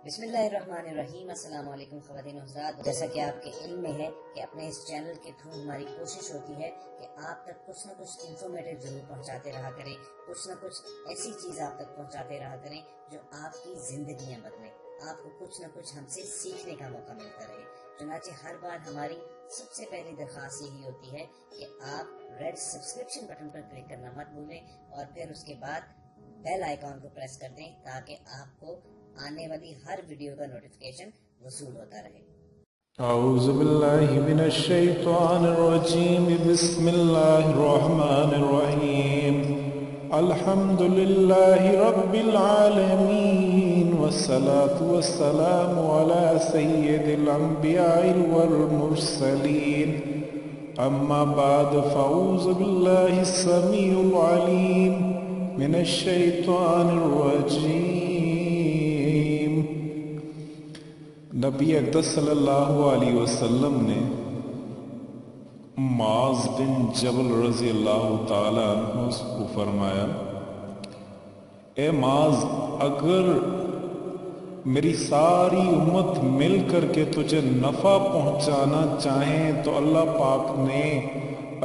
بسم اللہ الرحمن الرحیم۔ السلام علیکم خواتین و حضرات، جیسا کہ آپ کے علم میں ہے کہ اپنے اس چینل کے تھرو ہماری کوشش ہوتی ہے کہ آپ تک کچھ نہ کچھ انفارمیٹیو ضرور پہنچاتے رہا کریں، کچھ نہ کچھ ایسی چیز آپ تک پہنچاتے رہا کریں جو آپ کی زندگیاں بدلیں، آپ کو کچھ نہ کچھ ہم سے سیکھنے کا موقع ملتا رہے۔ چنانچہ ہر بار ہماری سب سے پہلی درخواست یہی ہوتی ہے کہ آپ ریڈ سبسکرپشن بٹن پر کلک کرنا مت بھولیں اور پھر اس کے بعد بیل آئیکن کو پریس کر دیں تاکہ آپ کو آنے والی ہر ویڈیو کا نوٹیفیکیشن وصول ہوتا رہے۔ اعوذ باللہ من الشیطان الرجیم، بسم اللہ الرحمن الرحیم۔ الحمد للہ رب العالمین، والصلاة والسلام علی سید الانبیاء والمرسلین، اما بعد فاعوذ باللہ السمیع العلیم من الشیطان الرجیم۔ نبی اقدس صلی اللہ علیہ وسلم نے معاذ بن جبل رضی اللہ تعالیٰ عنہ کو فرمایا، اے معاذ، اگر میری ساری امت مل کر کے تجھے نفع پہنچانا چاہیں تو اللہ پاک نے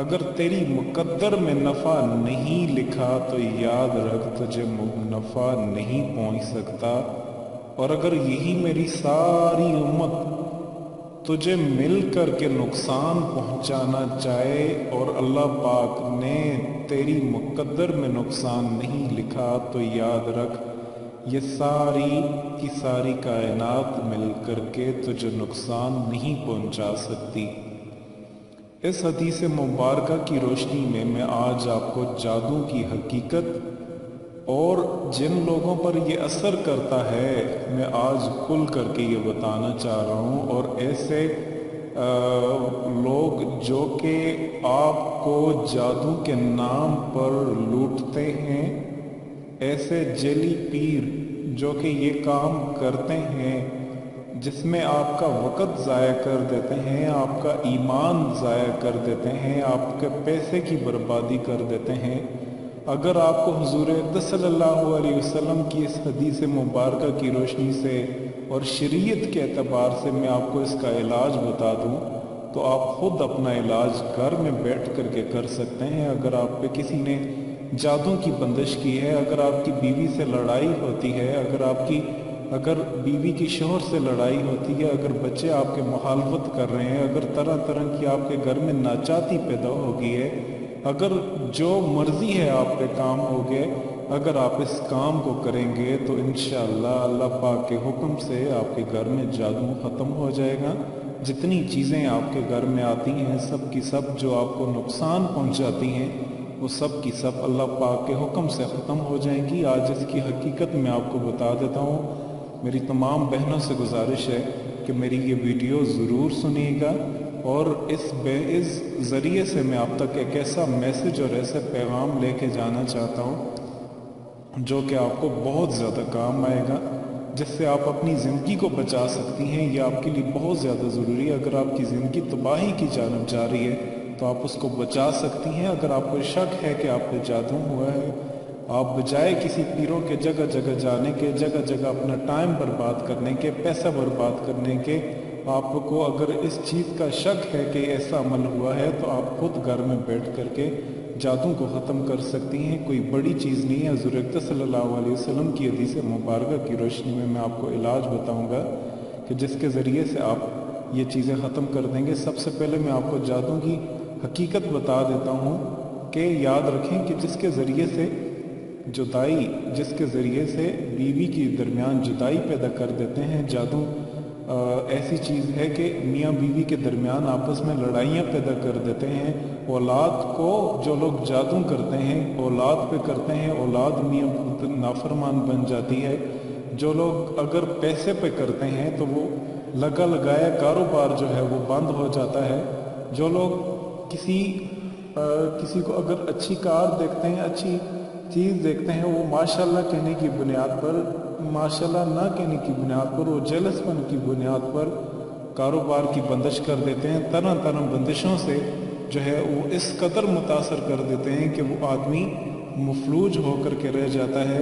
اگر تیری مقدر میں نفع نہیں لکھا تو یاد رکھ تجھے نفع نہیں پہنچ سکتا، اور اگر یہی میری ساری امت تجھے مل کر کے نقصان پہنچانا چاہے اور اللہ پاک نے تیری مقدر میں نقصان نہیں لکھا تو یاد رکھ یہ ساری کی ساری کائنات مل کر کے تجھے نقصان نہیں پہنچا سکتی۔ اس حدیث مبارکہ کی روشنی میں آج آپ کو جادو کی حقیقت اور جن لوگوں پر یہ اثر کرتا ہے میں آج کھل کر کے یہ بتانا چاہ رہا ہوں، اور ایسے لوگ جو کہ آپ کو جادو کے نام پر لوٹتے ہیں، ایسے جعلی پیر جو کہ یہ کام کرتے ہیں جس میں آپ کا وقت ضائع کر دیتے ہیں، آپ کا ایمان ضائع کر دیتے ہیں، آپ کے پیسے کی بربادی کر دیتے ہیں۔ اگر آپ کو حضور اقدس صلی اللہ علیہ وسلم کی اس حدیث مبارکہ کی روشنی سے اور شریعت کے اعتبار سے میں آپ کو اس کا علاج بتا دوں تو آپ خود اپنا علاج گھر میں بیٹھ کر کے کر سکتے ہیں۔ اگر آپ پہ کسی نے جادو کی بندش کی ہے، اگر آپ کی بیوی سے لڑائی ہوتی ہے، اگر بیوی کی شوہر سے لڑائی ہوتی ہے، اگر بچے آپ کے مخالفت کر رہے ہیں، اگر طرح طرح کی آپ کے گھر میں ناچاتی پیدا ہو گئی ہے، اگر جو مرضی ہے آپ پہ کام ہو گئے، اگر آپ اس کام کو کریں گے تو انشاءاللہ اللہ پاک کے حکم سے آپ کے گھر میں جادو ختم ہو جائے گا۔ جتنی چیزیں آپ کے گھر میں آتی ہیں سب کی سب جو آپ کو نقصان پہنچاتی ہیں وہ سب کی سب اللہ پاک کے حکم سے ختم ہو جائیں گی۔ آج اس کی حقیقت میں آپ کو بتا دیتا ہوں۔ میری تمام بہنوں سے گزارش ہے کہ میری یہ ویڈیو ضرور سنیے گا، اور اس ذریعے سے میں آپ تک ایک ایسا میسج اور ایسا پیغام لے کے جانا چاہتا ہوں جو کہ آپ کو بہت زیادہ کام آئے گا، جس سے آپ اپنی زندگی کو بچا سکتی ہیں۔ یہ آپ کے لیے بہت زیادہ ضروری ہے۔ اگر آپ کی زندگی تباہی کی جانب جا رہی ہے تو آپ اس کو بچا سکتی ہیں۔ اگر آپ کو شک ہے کہ آپ پہ جادو ہوا ہے، آپ بجائے کسی پیروں کے جگہ جگہ جانے کے، جگہ جگہ اپنا ٹائم برباد کرنے کے، پیسہ برباد کرنے کے، آپ کو اگر اس چیز کا شک ہے کہ ایسا عمل ہوا ہے تو آپ خود گھر میں بیٹھ کر کے جادو کو ختم کر سکتی ہیں۔ کوئی بڑی چیز نہیں ہے۔ حضور اقدس صلی اللہ علیہ وسلم کی حدیث مبارکہ کی روشنی میں آپ کو علاج بتاؤں گا کہ جس کے ذریعے سے آپ یہ چیزیں ختم کر دیں گے۔ سب سے پہلے میں آپ کو جادو کی حقیقت بتا دیتا ہوں کہ یاد رکھیں کہ جس کے ذریعے سے بیوی کے درمیان جدائی پیدا کر دیتے ہیں، جادو ایسی چیز ہے کہ میاں بیوی کے درمیان آپس میں لڑائیاں پیدا کر دیتے ہیں۔ اولاد کو جو لوگ جادو کرتے ہیں اولاد پہ کرتے ہیں، اولاد میاں نافرمان بن جاتی ہے۔ جو لوگ اگر پیسے پہ کرتے ہیں تو وہ لگا لگایا کاروبار جو ہے وہ بند ہو جاتا ہے۔ جو لوگ کسی کو اگر اچھی کار دیکھتے ہیں، اچھی چیز دیکھتے ہیں، وہ ماشاءاللہ کہنے کی بنیاد پر، ماشاءاللہ نہ کہنے کی بنیاد پر، وہ جیلس پن کی بنیاد پر کاروبار کی بندش کر دیتے ہیں۔ طرح طرح بندشوں سے جو ہے وہ اس قدر متاثر کر دیتے ہیں کہ وہ آدمی مفلوج ہو کر کے رہ جاتا ہے۔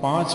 5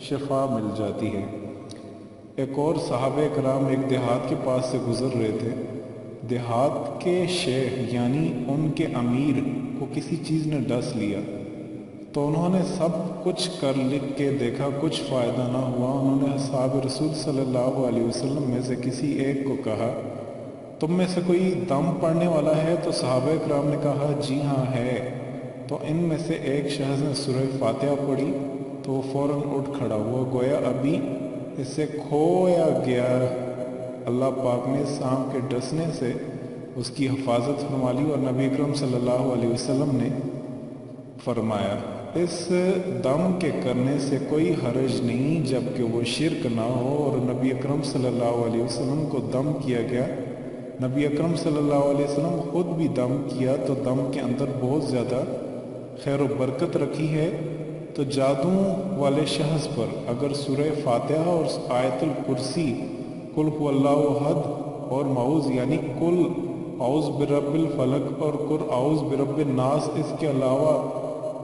شفا مل جاتی ہے۔ ایک اور صحابہ کرام ایک دیہات کے پاس سے گزر رہے تھے۔ دیہات کے شیخ یعنی ان کے امیر کو کسی چیز نے ڈس لیا، تو انہوں نے سب کچھ کر لکھ کے دیکھا، کچھ فائدہ نہ ہوا۔ انہوں نے اصحاب رسول صلی اللہ علیہ وسلم میں سے کسی ایک کو کہا، تم میں سے کوئی دم پڑھنے والا ہے؟ تو صحابہ کرام نے کہا جی ہاں ہے۔ تو ان میں سے ایک شخص نے سورہ فاتحہ پڑھی تو وہ فوراً اٹھ کھڑا ہوا، گویا ابھی اس سے کھویا گیا۔ اللہ پاک نے سانپ کے ڈسنے سے اس کی حفاظت فرما لی، اور نبی اکرم صلی اللہ علیہ وسلم نے فرمایا اس دم کے کرنے سے کوئی حرج نہیں جب کہ وہ شرک نہ ہو۔ اور نبی اکرم صلی اللہ علیہ وسلم کو دم کیا گیا۔ نبی اکرم صلی اللہ علیہ وسلم خود بھی دم کیا، تو دم کے اندر بہت زیادہ خیر و برکت رکھی ہے۔ تو جادو والے شخص پر اگر سورہ فاتحہ اور آیت الکرسی، قل هو اللہ احد اور معوذ یعنی قل اعوذ برب الفلق اور قل اعوذ برب الناس، اس کے علاوہ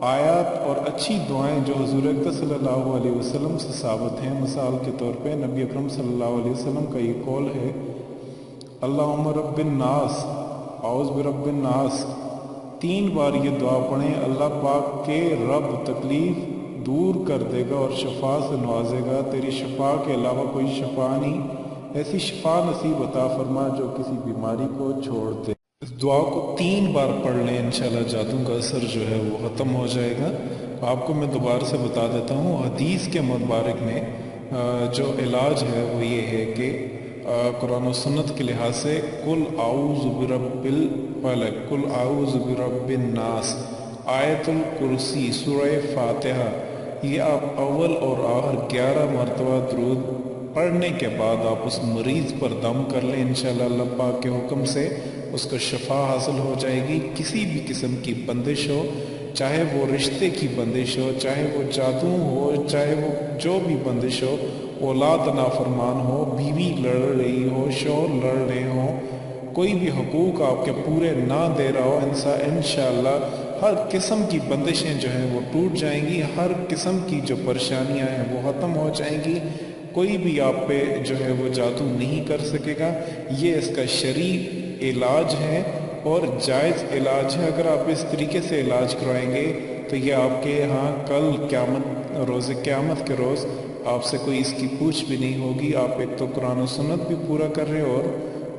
آیات اور اچھی دعائیں جو حضور اکرم صلی اللہ علیہ وسلم سے ثابت ہیں، مثال کے طور پہ نبی اکرم صلی اللہ علیہ وسلم کا یہ قول ہے، اللہم رب الناس اعوذ برب الناس، 3 بار یہ دعا پڑھیں، اللہ پاک کے رب تکلیف دور کر دے گا اور شفا سے نوازے گا، تیری شفا کے علاوہ کوئی شفا نہیں، ایسی شفا نصیب عطا فرما جو کسی بیماری کو چھوڑ دے۔ اس دعا کو 3 بار پڑھ لیں، انشاءاللہ جادو کا اثر جو ہے وہ ختم ہو جائے گا۔ آپ کو میں دوبارہ سے بتا دیتا ہوں، حدیث کے مبارک میں جو علاج ہے وہ یہ ہے کہ قرآن و سنت کے لحاظ سے قل اعوذ برب الفلق، قل اعوذ برب الناس، آیت الکرسی، سورہ فاتحہ، یہ آپ اول اور آخر 11 مرتبہ درود پڑھنے کے بعد آپ اس مریض پر دم کر لیں، انشاءاللہ اللہ پاک کے حکم سے اس کو شفا حاصل ہو جائے گی۔ کسی بھی قسم کی بندش ہو، چاہے وہ رشتے کی بندش ہو، چاہے وہ جادو ہو، چاہے وہ جو بھی بندش ہو، اولاد نافرمان ہو، بیوی لڑ رہی ہو، شوہر لڑ رہے ہوں، کوئی بھی حقوق آپ کے پورے نہ دے رہا ہو، انشاءاللہ ہر قسم کی بندشیں جو ہیں وہ ٹوٹ جائیں گی، ہر قسم کی جو پریشانیاں ہیں وہ ختم ہو جائیں گی، کوئی بھی آپ پہ جو ہے وہ جادو نہیں کر سکے گا۔ یہ اس کا شرعی علاج ہے اور جائز علاج ہے۔ اگر آپ اس طریقے سے علاج کرائیں گے تو یہ آپ کے ہاں کل روز قیامت کے روز آپ سے کوئی اس کی پوچھ بھی نہیں ہوگی۔ آپ ایک تو قرآن و سنت بھی پورا کر رہے اور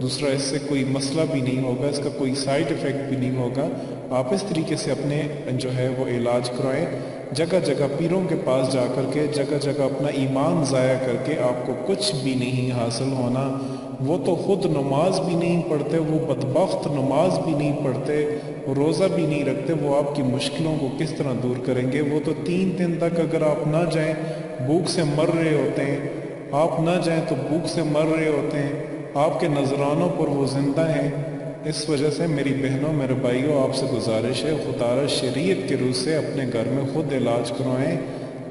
دوسرا اس سے کوئی مسئلہ بھی نہیں ہوگا، اس کا کوئی سائیڈ ایفیکٹ بھی نہیں ہوگا۔ آپ اس طریقے سے اپنے جو ہے وہ علاج کرائیں، جگہ جگہ پیروں کے پاس جا کر کے، جگہ جگہ اپنا ایمان ضائع کر کے آپ کو کچھ بھی نہیں حاصل ہونا۔ وہ تو خود نماز بھی نہیں پڑھتے، وہ بدبخت نماز بھی نہیں پڑھتے، روزہ بھی نہیں رکھتے، وہ آپ کی مشکلوں کو کس طرح دور کریں گے؟ وہ تو 3 دن تک اگر آپ نہ جائیں بھوک سے مر رہے ہوتے ہیں، آپ نہ جائیں تو بھوک سے مر رہے ہوتے ہیں، آپ کے نذرانوں پر وہ زندہ ہیں۔ اس وجہ سے میری بہنوں میرے بھائیوں آپ سے گزارش ہے، خطارہ شریعت کے روح سے اپنے گھر میں خود علاج کروائیں۔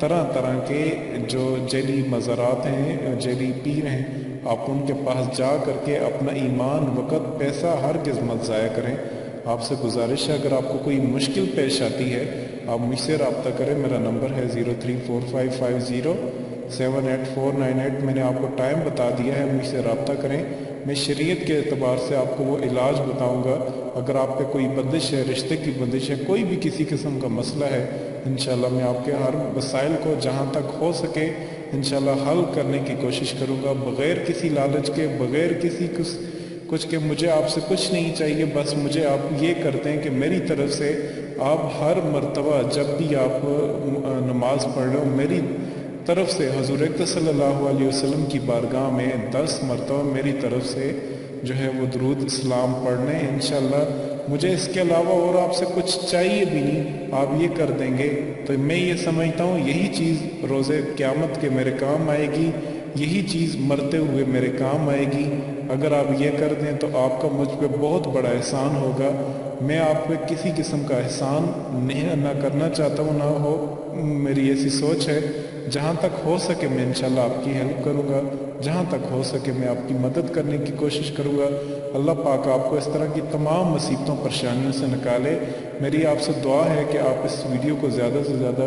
طرح طرح کے جو جعلی مزارات ہیں، جعلی پیر ہیں، آپ ان کے پاس جا کر کے اپنا ایمان، وقت، پیسہ ہرگز مت ضائع کریں۔ آپ سے گزارش ہے اگر آپ کو کوئی مشکل پیش آتی ہے آپ مجھ سے رابطہ کریں، میرا نمبر ہے 0345507848۔ میں نے آپ کو ٹائم بتا دیا ہے، مجھ سے رابطہ کریں، میں شریعت کے اعتبار سے آپ کو وہ علاج بتاؤں گا۔ اگر آپ پہ کوئی بندش ہے، رشتے کی بندش ہے، کوئی بھی کسی قسم کا مسئلہ ہے، انشاءاللہ میں آپ کے ہر مسائل کو جہاں تک ہو سکے انشاءاللہ حل کرنے کی کوشش کروں گا، بغیر کسی لالچ کے، بغیر کسی کچھ کہ مجھے آپ سے کچھ نہیں چاہیے، بس مجھے آپ یہ کرتے ہیں کہ میری طرف سے آپ ہر مرتبہ جب بھی آپ نماز پڑھ رہے ہو، میری طرف سے حضور اکرم صلی اللہ علیہ وسلم کی بارگاہ میں 10 مرتبہ میری طرف سے جو ہے وہ درود اسلام پڑھنے، انشاءاللہ مجھے اس کے علاوہ اور آپ سے کچھ چاہیے بھی نہیں، آپ یہ کر دیں گے تو میں یہ سمجھتا ہوں یہی چیز روز قیامت کے میرے کام آئے گی، یہی چیز مرتے ہوئے میرے کام آئے گی۔ اگر آپ یہ کر دیں تو آپ کا مجھ پہ بہت بڑا احسان ہوگا۔ میں آپ پہ کسی قسم کا احسان نہ کرنا چاہتا ہوں، نہ ہو میری ایسی سوچ ہے۔ جہاں تک ہو سکے میں انشاءاللہ آپ کی ہیلپ کروں گا، جہاں تک ہو سکے میں آپ کی مدد کرنے کی کوشش کروں گا۔ اللہ پاک آپ کو اس طرح کی تمام مصیبتوں پریشانیوں سے نکالے۔ میری آپ سے دعا ہے کہ آپ اس ویڈیو کو زیادہ سے زیادہ